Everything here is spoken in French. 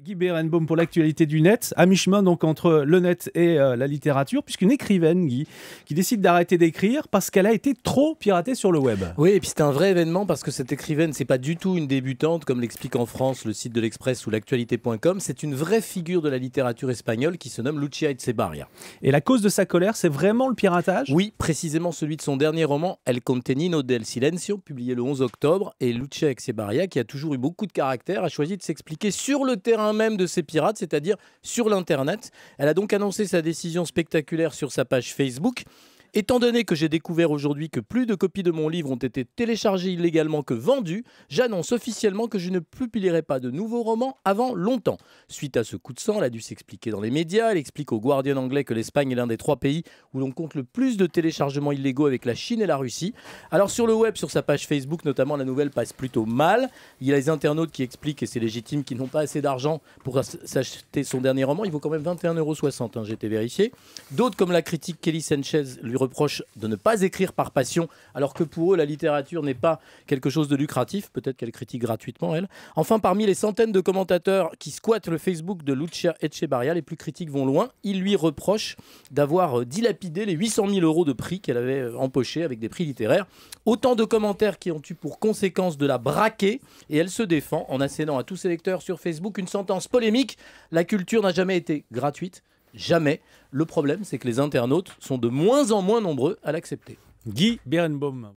Guy Berenbaum pour l'actualité du net, à mi-chemin donc entre le net et la littérature, puisqu'une écrivaine, Guy, qui décide d'arrêter d'écrire parce qu'elle a été trop piratée sur le web. Oui, et puis c'est un vrai événement parce que cette écrivaine, c'est pas du tout une débutante comme l'explique en France le site de l'Express ou l'actualité.com, c'est une vraie figure de la littérature espagnole qui se nomme Lucia Echevarría. Et la cause de sa colère, c'est vraiment le piratage ? Oui, précisément celui de son dernier roman, El Contenido del Silencio, publié le 11 octobre, et Lucia Echevarría, qui a toujours eu beaucoup de caractère, a choisi de s'expliquer sur le terrain même de ces pirates, c'est-à-dire sur l'internet. Elle a donc annoncé sa décision spectaculaire sur sa page Facebook. Étant donné que j'ai découvert aujourd'hui que plus de copies de mon livre ont été téléchargées illégalement que vendues, j'annonce officiellement que je ne publierai pas de nouveaux romans avant longtemps. Suite à ce coup de sang, elle a dû s'expliquer dans les médias. Elle explique au Guardian anglais que l'Espagne est l'un des 3 pays où l'on compte le plus de téléchargements illégaux avec la Chine et la Russie. Alors sur le web, sur sa page Facebook notamment, la nouvelle passe plutôt mal. Il y a les internautes qui expliquent, et c'est légitime, qu'ils n'ont pas assez d'argent pour s'acheter son dernier roman. Il vaut quand même 21,60 €, j'ai été vérifié. D'autres, comme la critique Kelly Sanchez, lui reproche de ne pas écrire par passion, alors que pour eux, la littérature n'est pas quelque chose de lucratif. Peut-être qu'elle critique gratuitement, elle. Enfin, parmi les centaines de commentateurs qui squattent le Facebook de Lucia Echevarría, les plus critiques vont loin. Ils lui reprochent d'avoir dilapidé les 800 000 € de prix qu'elle avait empochés avec des prix littéraires. Autant de commentaires qui ont eu pour conséquence de la braquer, et elle se défend en assénant à tous ses lecteurs sur Facebook une sentence polémique: la culture n'a jamais été gratuite. Jamais. Le problème, c'est que les internautes sont de moins en moins nombreux à l'accepter. Guy Berenbaum.